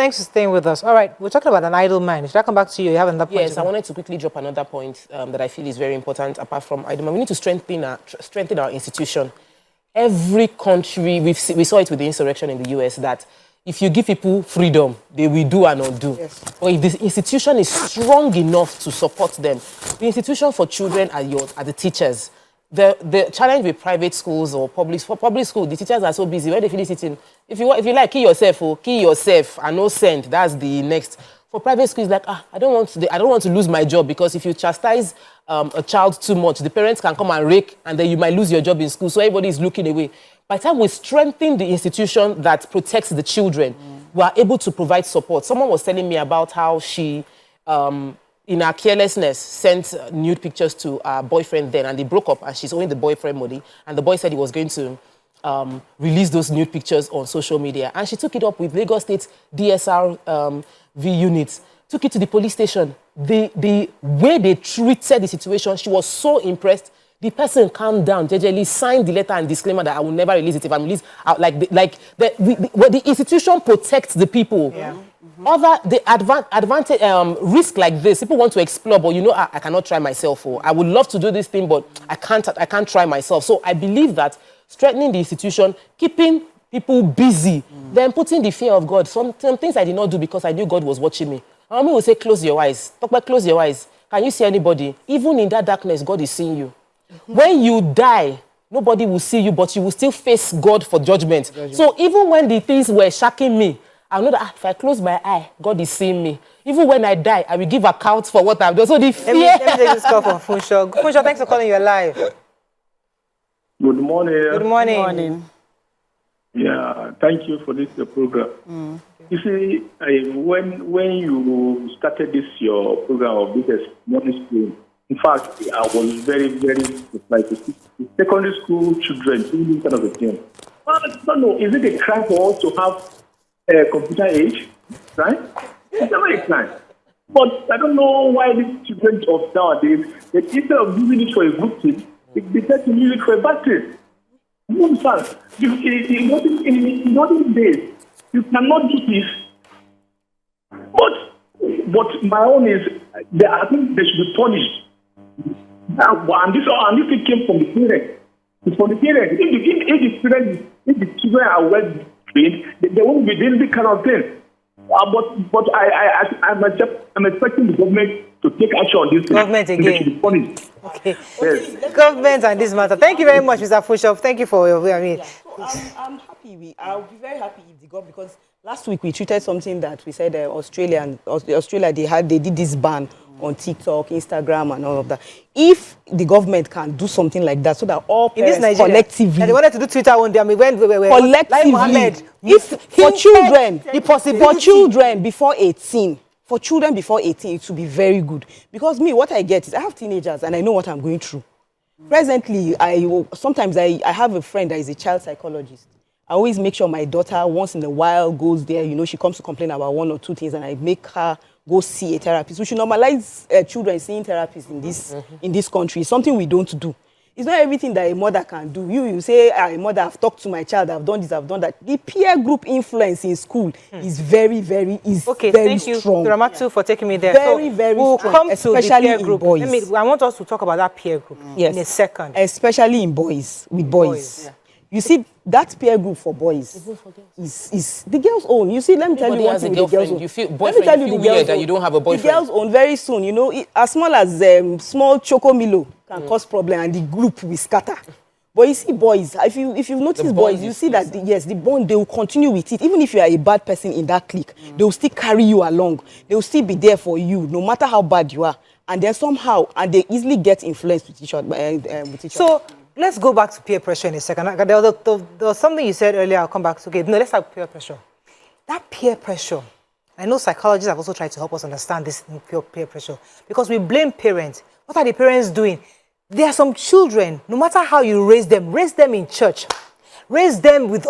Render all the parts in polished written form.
Thanks for staying with us. All right, we're talking about an idle mind. Should I come back to you? You have another point? Yes, I wanted to quickly drop another point that I feel is very important apart from idle mind. We need to strengthen our institution. Every country, we saw it with the insurrection in the US, that if you give people freedom, they will do and undo. Yes. Or if the institution is strong enough to support them, the institution for children are the teachers. The challenge with private schools or public school, the teachers are so busy. When they finish sitting, if you like, kill yourself and no send. That's the next. For private schools, like I don't want to lose my job, because if you chastise a child too much, the parents can come and rake, and then you might lose your job in school. So everybody is looking away. By the time we strengthen the institution that protects the children, we are able to provide support. Someone was telling me about how she, in her carelessness, sent nude pictures to her boyfriend then, and they broke up, and she's owing the boyfriend money, and the boy said he was going to release those nude pictures on social media. And she took it up with Lagos State DSR V units, took it to the police station. The way they treated the situation, she was so impressed. The person calmed down, jejely signed the letter and disclaimer that I will never release it. If I'm released, the institution protects the people. Yeah. Risk like this, people want to explore, but I cannot try myself. Or I would love to do this thing, but I can't try myself. So I believe that strengthening the institution, keeping people busy, then putting the fear of God. Some things I did not do because I knew God was watching me. Mommy will say, close your eyes. Talk about close your eyes. Can you see anybody? Even in that darkness, God is seeing you. When you die, nobody will see you, but you will still face God for judgment. So even when the things were shocking me, I know that if I close my eye, God is seeing me. Even when I die, I will give account for what I've done. So the fear... Let me take this call from Funsho. Funsho, thanks for calling. You're live. Good morning. Good morning. Good morning. Yeah, thank you for this program. You see, when you started your program of this morning school, in fact, I was very, very surprised to see secondary school children doing this kind of a thing. I don't know, is it a crime for us to have a computer age, right? It's never a crime. But I don't know why these children of nowadays, instead of using it for a good thing, they tend to use it for a bad thing. You understand? In modern days, you cannot do this. But my own is, I think they should be punished. And this thing came from the parents. It's from the parents. If the children are well trained, they won't be doing this kind of thing. But I'm expecting the government to take action on this thing. Government again. They should be punished. Okay. Yes. Government and this matter. Thank you very much, Mr. Fushov. Thank you for your. I'm happy. I'll be very happy if the government, because last week we treated something that we said Australia they did this ban on TikTok, Instagram, and all of that. If the government can do something like that, so that all parents collectively, they wanted to do Twitter one day. I mean, when collectively, if for children before 18, it should be very good. Because what I get is I have teenagers and I know what I'm going through. Presently, sometimes I have a friend that is a child psychologist. I always make sure my daughter once in a while goes there. She comes to complain about one or two things, and I make her go see a therapist. We should normalize children seeing therapists in this country. It's something we don't do. It's not everything that a mother can do. You say, a mother, I've talked to my child, I've done this, I've done that. The peer group influence in school is very, very strong. Thank you, Ramatu, for taking me there. Very we'll strong, come especially to the peer group. in boys. I want us to talk about that peer group in a second. Especially in boys, with boys. Yeah. You see, that peer group for boys is the girls' own. You see, let me tell you one thing with the girls' own. You feel weird that you don't have a boyfriend. The girls' own very soon, as small as small choco milo can cause problem, and the group will scatter. But you see, boys, if you've noticed boys, you see that the bond, they will continue with it. Even if you are a bad person in that clique, they will still carry you along. They will still be there for you, no matter how bad you are. And then somehow, and they easily get influenced with each other. So let's go back to peer pressure in a second. There was something you said earlier. I'll come back to. Okay, no, let's have peer pressure. That peer pressure, I know psychologists have also tried to help us understand this peer pressure, because we blame parents. What are the parents doing? There are some children, no matter how you raise them in church, raise them with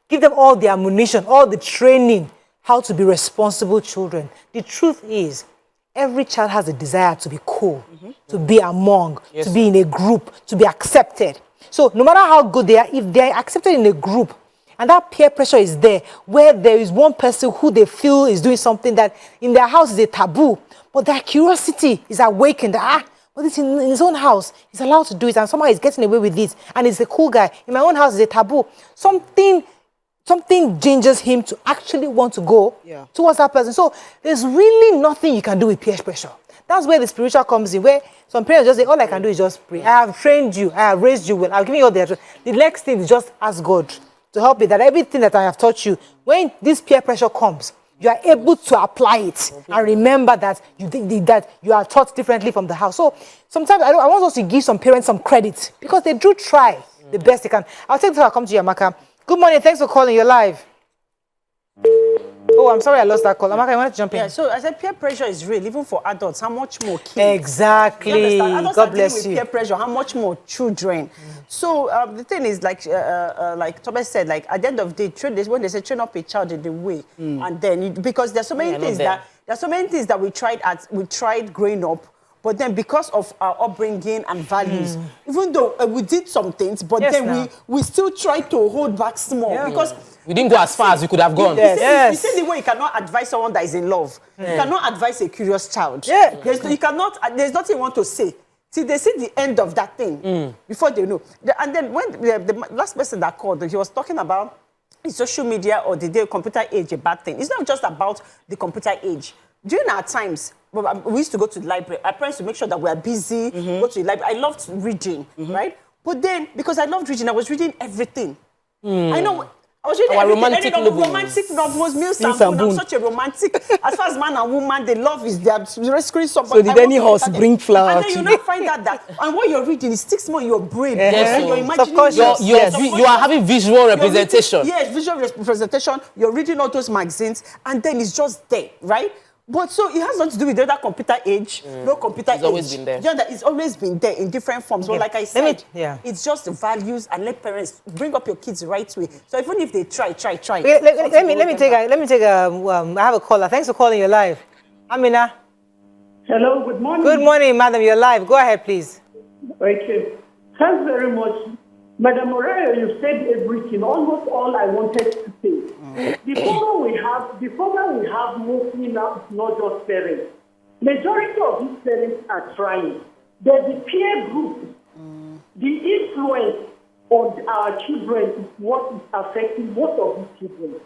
give them all the ammunition, all the training, how to be responsible children. The truth is, every child has a desire to be cool, to be among, to be in a group, to be accepted. So no matter how good they are, if they are accepted in a group And that peer pressure is there, where there is one person who they feel is doing something that in their house is a taboo, but their curiosity is awakened. But it's in his own house, he's allowed to do it, and somehow he's getting away with it, and he's a cool guy. In my own house, it's a taboo. Something gingers him to actually want to go towards that person. So there's really nothing you can do with peer pressure. That's where the spiritual comes in, where some parents just say, all I can do is just pray. I have trained you, I have raised you well, I've given you all the address. The next thing is just ask God to help you, that everything that I have taught you, when this peer pressure comes, you are able to apply it and remember that you are taught differently from the house. So sometimes I want us to give some parents some credit because they do try the best they can. I'll take this. I'll come to you, Amaka. Good morning. Thanks for calling. You're live. Oh, I'm sorry I lost that call. Amaka, I wanted to jump in. Yeah, so I said peer pressure is real, even for adults. How much more kids? Exactly. God bless you. Peer pressure, how much more children? So the thing is, like Thomas said, like at the end of the day, when they say train up a child in the way, and then because there's so many things that we tried growing up. But then because of our upbringing and values, even though we did some things, but we still try to hold back small because we didn't go as far as we could have gone. You see the way you cannot advise someone that is in love. You cannot advise a curious child. There's nothing you want to say. See, they see the end of that thing before they know. And then when the last person that called, he was talking about is social media or the computer age a bad thing. It's not just about the computer age. During our times, we used to go to the library. Our parents to make sure that we are busy, go to the library. I loved reading, right? But then, because I loved reading, I was reading everything. I know. I was reading romantic novels, Mills and Boone. I'm such a romantic. As far as man and woman, the love is there. Rescuing somebody. So did any horse bring flower? And then you not find out that, and what you're reading, it sticks more in your brain. You're imagining. You are having visual representation. Yes, visual representation. You're reading all those magazines, and then it's just there, right? But so it has nothing to do with the other computer age, no computer age. It's always been there. You know, that it's always been there in different forms. But like I said, it's just the values, and let parents bring up your kids the right way. So even if they try. Let me take I have a caller. Thanks for calling. You're live. Amina. Hello, good morning. Good morning, madam. You're live. Go ahead, please. Okay. Thanks very much. Madam Morayo, you said everything, almost all I wanted to say. The problem we have mostly now is not just parents. Majority of these parents are trying. There's the peer group. The influence on our children is what is affecting most of these children.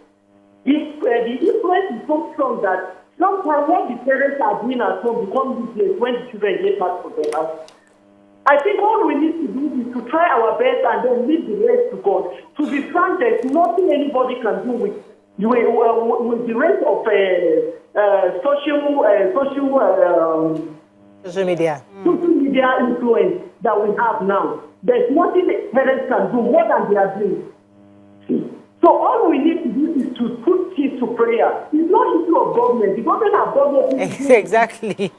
The influence is so strong that sometimes what the parents are doing at home becomes useless when the children get back to their house. I think all we need to do is to try our best and then leave the rest to God. To be frank, there's nothing anybody can do with the rest of social media influence that we have now. There's nothing that parents can do more than they are doing. So all we need to do is to put kids to prayer. It's not issue of government. The government has done nothing to do. Exactly.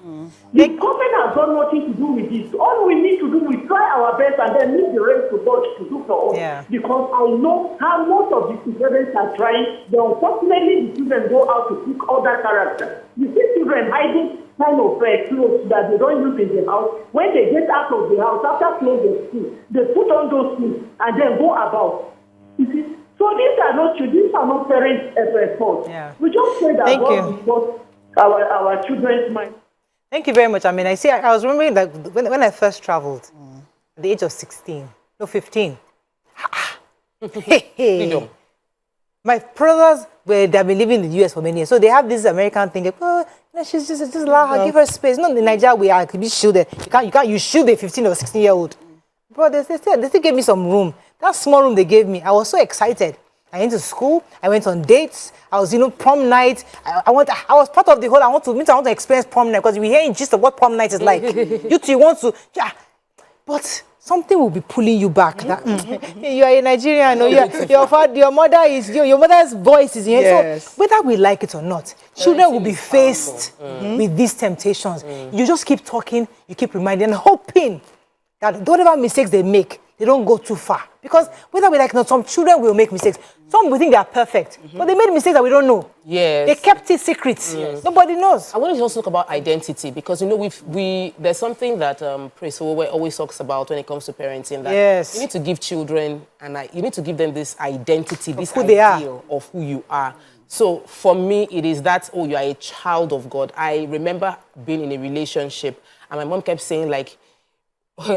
The government has done nothing to do with this. All we need to do is try our best and then leave the rest to God to do for us. Because I know how most of the parents are trying. But unfortunately, the children go out to pick other characters. You see children hiding kind of clothes that they don't use in the house. When they get out of the house, after closing school, they put on those things and then go about. You see? So these are not parents' fault. We just say that God will our children's mind. Thank you very much. I mean, I was remembering that when I first traveled, at the age of 15. My brothers they've been living in the US for many years, so they have this American thing. She's just allow her, give her space. Not in Nigeria, we are could be shielded. You shield a 15 or 16-year-old. But they still gave me some room. That small room they gave me, I was so excited. I went to school. I went on dates. I was, prom night. I was part of the whole. I want to experience prom night because we hear in gist of what prom night is like. You want to, but something will be pulling you back. You are a Nigerian. Your mother's voice is in here. So whether we like it or not, children will be faced with these temptations. You just keep talking. You keep reminding, and hoping that whatever mistakes they make, they don't go too far. Because whether we like no, some children will make mistakes. Some will think they are perfect, but they made mistakes that we don't know. Yes. They kept it secret. Nobody knows. I want to also talk about identity because, you know, there's something that Praise always talks about when it comes to parenting, that you need to give children, you need to give them this identity, this who they are. ideal of who you are. So for me, it is that, oh, you are a child of God. I remember being in a relationship and my mom kept saying, like,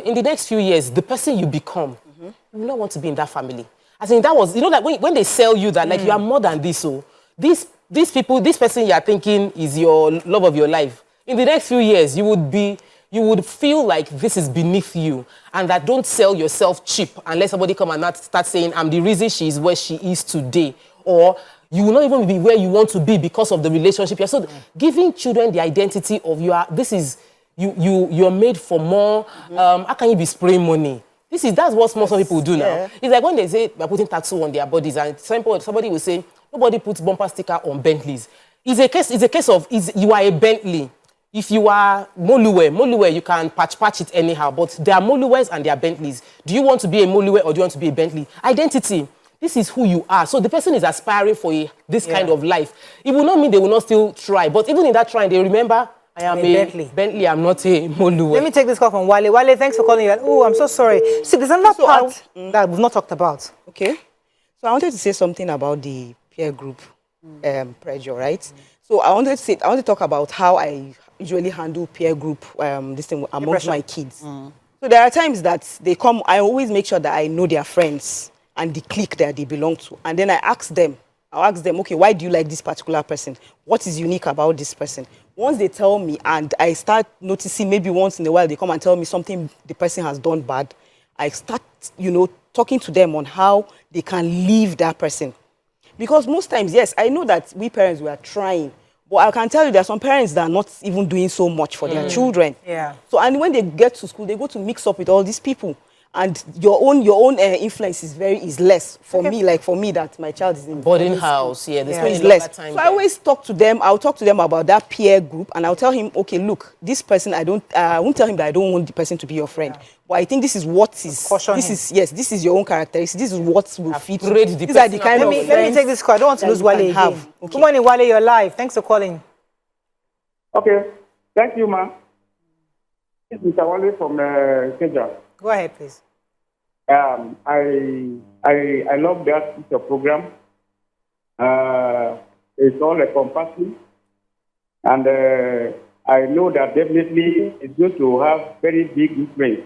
in the next few years, the person you become, you will not want to be in that family. I think that was, you know, like when they sell you that, like, you are more than this, so these people, this person you are thinking is your love of your life. In the next few years, you would feel like this is beneath you, and that don't sell yourself cheap unless somebody come and start saying, I'm the reason she is where she is today, or you will not even be where you want to be because of the relationship. So giving children the identity of you're made for more. How can you be spraying money? That's what most people do now. It's like when they say they're putting tattoo on their bodies, and somebody will say, nobody puts bumper sticker on Bentleys. It's a case of you are a Bentley. If you are Moluwe, you can patch it anyhow. But there are Moluwes and there are Bentleys. Do you want to be a Moluwe or do you want to be a Bentley? Identity. This is who you are. So the person is aspiring for this kind of life. It will not mean they will not still try. But even in that trying, they remember, I am a Bentley, I'm not a Moluwe. Let me take this call from Wale. Wale, thanks for calling. Oh, I'm so sorry. See, there's another part that we've not talked about. Okay. So I wanted to say something about the peer group pressure, right? So I want to talk about how I usually handle peer group this thing amongst my kids. So there are times that they come, I always make sure that I know their friends and the clique that they belong to. And then I'll ask them, okay, why do you like this particular person? What is unique about this person? Once they tell me and I start noticing, maybe once in a while they come and tell me something the person has done bad, I start, talking to them on how they can leave that person. Because most times, yes, I know that we parents, we are trying, but I can tell you there are some parents that are not even doing so much for their children. Yeah. So, and when they get to school, they go to mix up with all these people. And your own influence is less for me. Like for me, that my child is in boarding house. They spend less. time. So I always talk to them. I'll talk to them about that peer group, and I'll tell him, okay, look, this person, I won't tell him that I don't want the person to be your friend, but I think this is what is. This is your own characteristics. This is what will fit. These are the kind of. Let me take this call. I don't want to lose Wale again. Okay. Good morning, Wale. You're live. Thanks for calling. Okay. Thank you, ma'am. This is Mr. Wale from Kenya. Go ahead, please. I love that your program. It's all encompassing, and I know that definitely it's going to have very big influence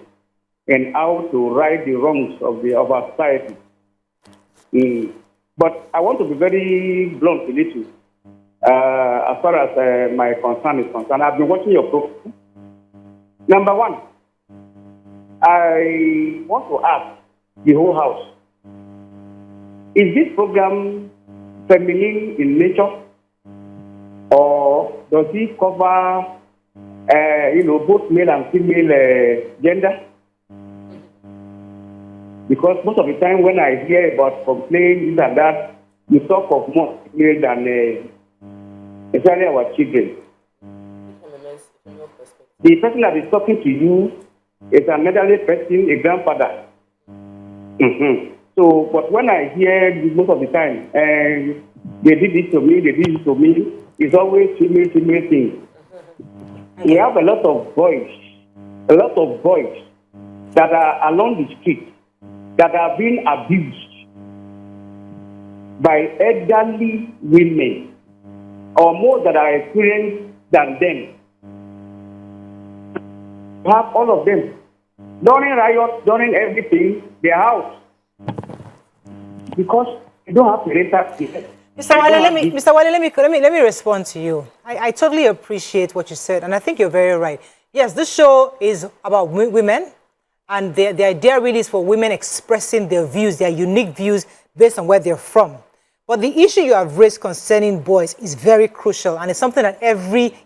in how to right the wrongs of our society. But I want to be very blunt a little. As far as my concern is concerned, I've been watching your program. Number one, I want to ask the whole house, is this program feminine in nature, or does it cover, both male and female gender? Because most of the time when I hear about complaints and that, you talk of more female than especially our children. The person that is talking to you is an elderly person, a grandfather. So, but when I hear most of the time, they did this to me, it's always female thing. We have a lot of boys that are along the street that are being abused by elderly women or more that are experienced than them. You have all of them. During riots, during everything, their house. Because you don't have to rent care. Mr. Wale, let me respond to you. I totally appreciate what you said, and I think you're very right. Yes, this show is about women, and the idea really is for women expressing their views, their unique views based on where they're from. But the issue you have raised concerning boys is very crucial, and it's something that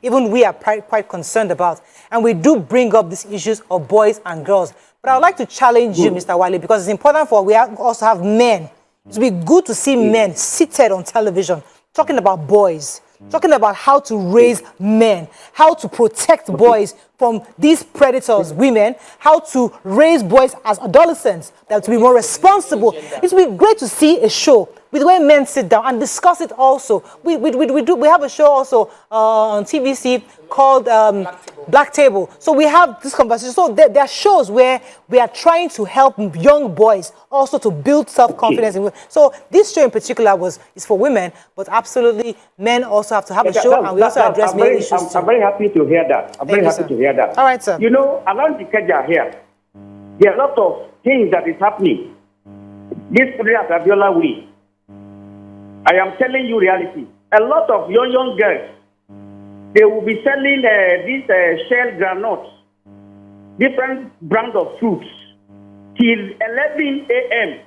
even we are quite concerned about. And we do bring up these issues of boys and girls. But I would like to challenge you, Mr. Wale, because it's important also have men. It would be good to see men seated on television talking about boys. talking about how to raise men, how to protect boys from these predators, women, how to raise boys as adolescents, that to be more responsible. It would be great to see a show with where men sit down and discuss it also. We have a show also on TVC called Black Table. So we have this conversation. So there are shows where we are trying to help young boys also to build self-confidence. So this show in particular is for women, but absolutely men also have to have a show, and we also address male issues too. I'm very happy to hear that. I'm very happy to hear that. All right, sir. You know, around the Kaja here, there are a lot of things that is happening. This President Abiola way, I am telling you reality. A lot of young girls, they will be selling these shell granules, different brands of fruits, till 11 a.m.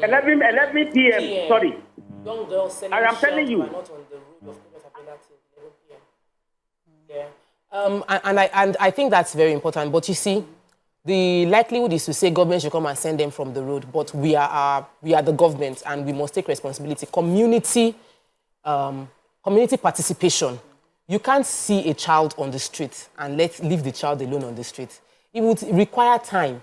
11 p.m. Sorry. Young girls selling I am telling you. not on the road of President Abiola till 11 p.m. Yeah. And I think that's very important. But you see, the likelihood is to say government should come and send them from the road. But we are the government, and we must take responsibility. Community participation. You can't see a child on the street and leave the child alone on the street. It would require time.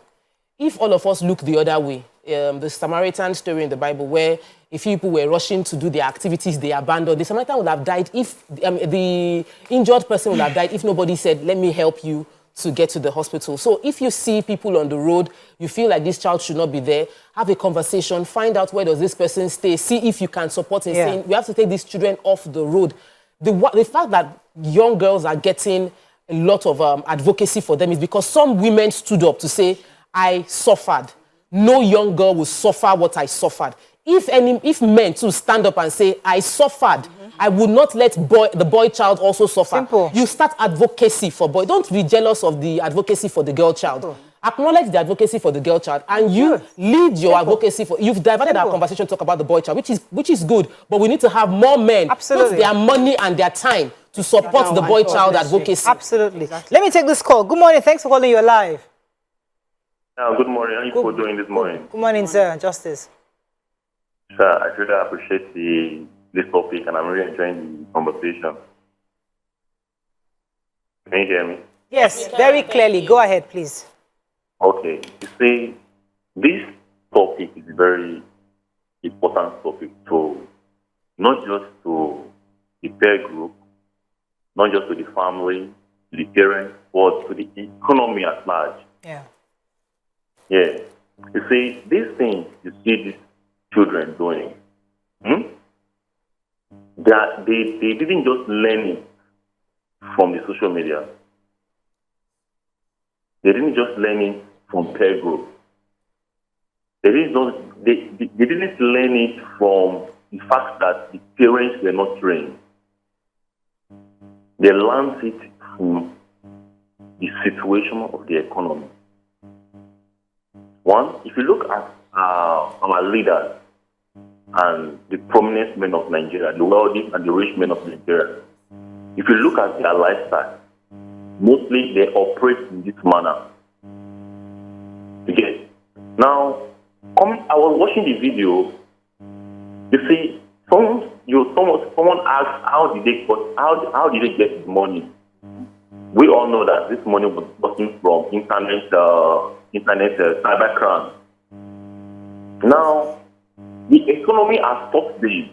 If all of us look the other way, the Samaritan story in the Bible where if people were rushing to do their activities, they abandoned. The Samaritan would have died if the injured person would have died if nobody said, let me help you to get to the hospital. So if you see people on the road, you feel like this child should not be there, have a conversation, find out where does this person stay, see if you can support him. Saying, we have to take these children off the road. The fact that young girls are getting a lot of advocacy for them is because some women stood up to say, I suffered. No young girl will suffer what I suffered. If men too stand up and say, I suffered, I would not let the boy child also suffer. Simple. You start advocacy for boy. Don't be jealous of the advocacy for the girl child. Simple. Acknowledge the advocacy for the girl child, and you lead your advocacy for. You've diverted our conversation to talk about the boy child, which is good, but we need to have more men put their money and their time to support the boy child advocacy. Absolutely. Exactly. Let me take this call. Good morning. Thanks for calling. You're live. Good morning. How are you people doing this morning? Good morning, sir. Justice. Sir, I really appreciate this topic, and I'm really enjoying the conversation. Can you hear me? Yes, very clearly. Go ahead, please. Okay. You see, this topic is a very important topic to not just to the peer group, not just to the family, to the parents, but to the economy at large. Yeah. Yeah. You see, these things you see these children doing, that they didn't just learn it from the social media. They didn't just learn it from peer group. They didn't learn it from the fact that the parents were not trained. They learned it from the situation of the economy. One, if you look at our leaders and the prominent men of Nigeria, the wealthy and the rich men of Nigeria, if you look at their lifestyle, mostly they operate in this manner. Okay. Now, I was watching the video. You see, someone asked how did they get the money? We all know that this money was gotten from internet cybercrime. Now, the economy has taught them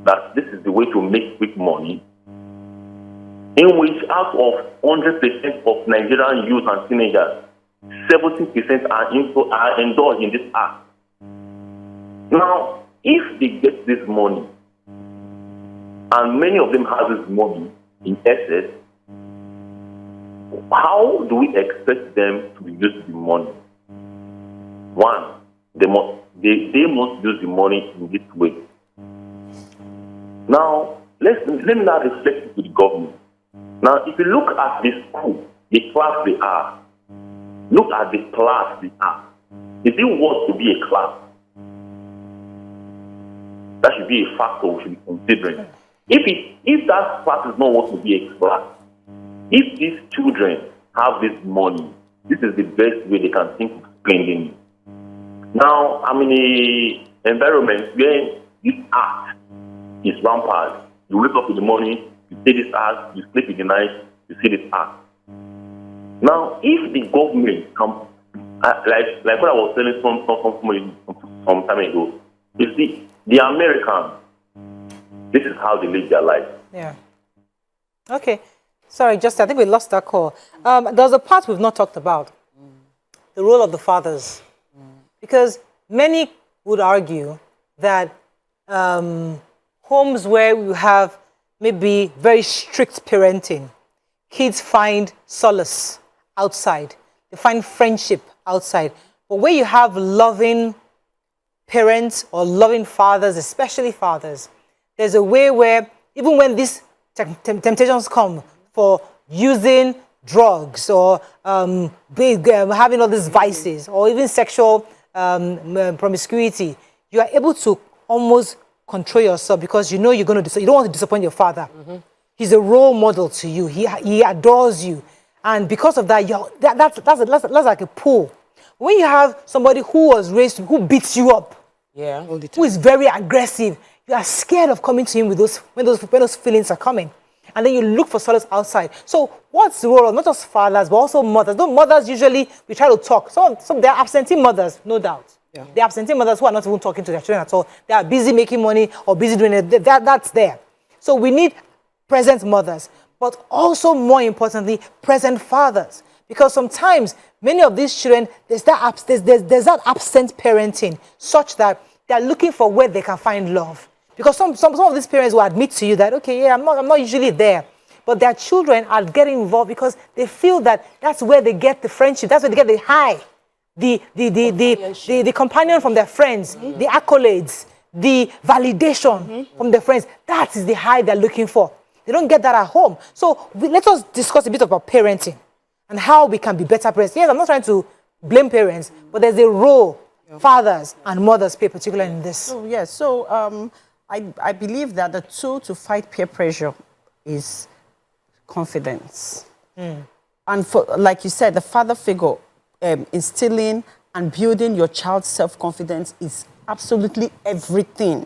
that this is the way to make quick money, in which out of 100% of Nigerian youth and teenagers, 70% are indulged in this act. Now, if they get this money, and many of them have this money in excess, how do we expect them to use the money? One, they must use the money in this way. Now, let me now reflect to the government. Now, if you look at the school, the class they are, look at the class they are. If it was to be a class, that should be a factor we should be considering. If that class is not what to be a class, if these children have this money, this is the best way they can think of spending it. Now, I'm in an environment where this act is rampant. You wake up in the morning, you see this ad, you sleep in the night, you see this ad. Now, if the government can, like what I was telling some time ago, you see, the Americans, this is how they live their life. Yeah. Okay. Sorry, Justin, I think we lost that call. There's a part we've not talked about, the role of the fathers. Because many would argue that homes where you have maybe very strict parenting, kids find solace outside. They find friendship outside. But where you have loving parents or loving fathers, especially fathers, there's a way where even when these temptations come for using drugs or having all these vices or even sexual promiscuity, you are able to almost control yourself because you know you don't want to disappoint your father. He's a role model to you. He adores you. And because of that, that's like a pull. When you have somebody who was raised, who beats you up, who is very aggressive, you are scared of coming to him with when those feelings are coming. And then you look for solace outside. So what's the role of not just fathers, but also mothers? Those mothers usually, we try to talk. Some they're absentee mothers, no doubt. Yeah. They're absentee mothers who are not even talking to their children at all. They are busy making money or busy doing it. That's there. So we need present mothers, but also more importantly, present fathers. Because sometimes many of these children, there's that absent parenting such that they're looking for where they can find love. Because some of these parents will admit to you that, okay, yeah, I'm not usually there. But their children are getting involved because they feel that that's where they get the friendship, that's where they get the high, the companion from their friends, the accolades, the validation from their friends. That is the high they're looking for. They don't get that at home. So let us discuss a bit about parenting and how we can be better parents. Yes, I'm not trying to blame parents, but there's a role fathers and mothers play particularly in this. So, yes, so I believe that the tool to fight peer pressure is confidence. And for, like you said, the father figure, instilling and building your child's self-confidence is absolutely everything.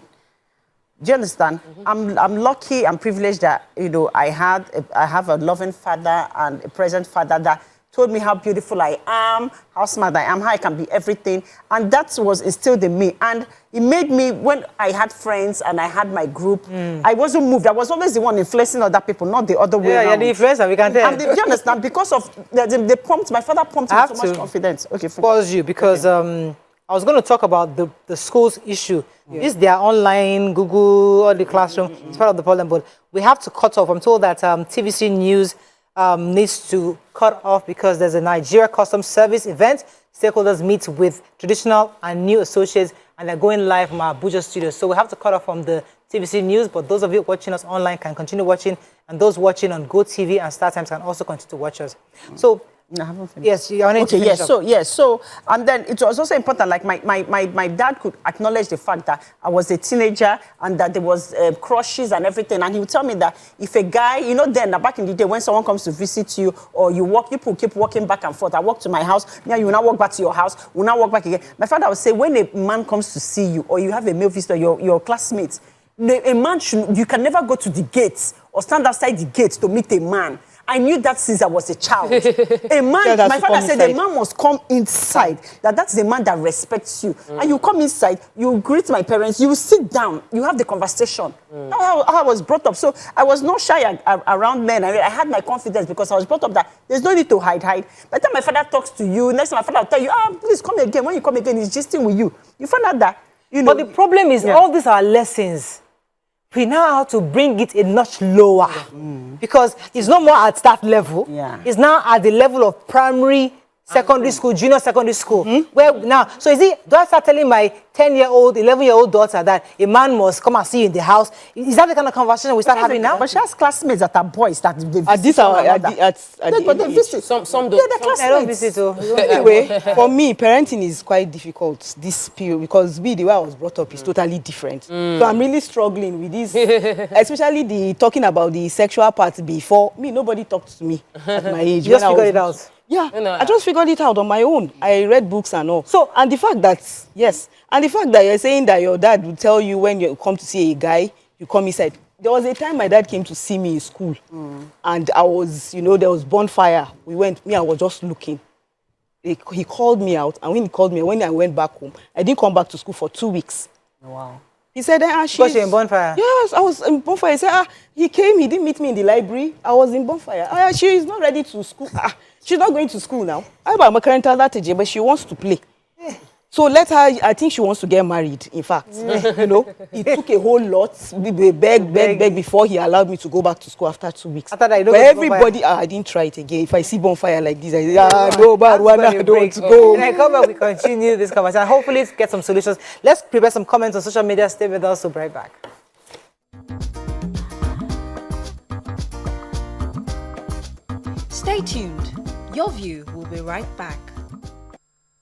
Do you understand? I'm lucky, I'm privileged that, you know, I have a loving father and a present father that told me how beautiful I am, how smart I am, how I can be everything. And that was instilled in me. And it made me, when I had friends and I had my group, I wasn't moved. I was always the one influencing other people, not the other way around. Yeah, the influencer, we can tell. And do you understand? Because of the prompt, my father prompted me so much confidence. Okay, pause you because I was going to talk about the school's issue. Is their online, Google, or the classroom. It's part of the problem, but we have to cut off. I'm told that TVC News needs to cut off because there's a Nigeria Customs Service event. Stakeholders meet with traditional and new associates, and they're going live from our Abuja studio. So we have to cut off from the TVC News, but those of you watching us online can continue watching, and those watching on GoTV and StarTimes can also continue to watch us. So, I haven't finished. Yes, you wanted to finish up. So, and then it was also important, like my dad could acknowledge the fact that I was a teenager and that there was crushes and everything, and he would tell me that if a guy, you know, then back in the day when someone comes to visit you or you people keep walking back and forth. I walk to my house, now you will now walk back to your house, we'll now walk back again. My father would say, when a man comes to see you or you have a male visitor, your classmates, a man you can never go to the gates or stand outside the gates to meet a man. I knew that since I was a child. A man, my father said, a man must come inside. That's the man that respects you. And you come inside, you greet my parents, you sit down, you have the conversation. That's how I was brought up. So I was not shy around men. I had my confidence because I was brought up that there's no need to hide. By the time my father talks to you, next time my father will tell you, please come again. When you come again, he's gisting with you. You find out that, you know. But the problem is all these are lessons. We now have to bring it a notch lower because it's not more at that level. It's now at the level of primary, secondary school, junior secondary school. Where now, so do I start telling my 10-year-old, 11-year-old daughter that a man must come and see you in the house? Is that the kind of conversation we start having now? But she has classmates that are boys that they visit. They visit. Some don't. Yeah, classmates. I don't visit. Anyway, for me, parenting is quite difficult this period because the way I was brought up is totally different. So I'm really struggling with this, especially the talking about the sexual part before. Nobody talked to me at my age. You just figured it out. Yeah, I just figured it out on my own. I read books and all. So, and the fact that, and the fact that you're saying that your dad will tell you when you come to see a guy, you come inside. There was a time my dad came to see me in school, and I was, there was bonfire. We went, I was just looking. He called me out, and when he called me, when I went back home, I didn't come back to school for 2 weeks. Wow. He said, Because you're in bonfire? Yes, I was in bonfire. He said, he came, he didn't meet me in the library. I was in bonfire. She is not ready to school. She's not going to school now. I'm a current that age, but she wants to play. So let her, I think she wants to get married, in fact. He took a whole lot, beg before he allowed me to go back to school after 2 weeks. After that, but everybody, I didn't try it again. If I see bonfire like this, I say, no, bad one, I don't want to go. And I come back, we continue this conversation. Hopefully get some solutions. Let's prepare some comments on social media. Stay with us, we'll be right back. Stay tuned. Your View will be right back.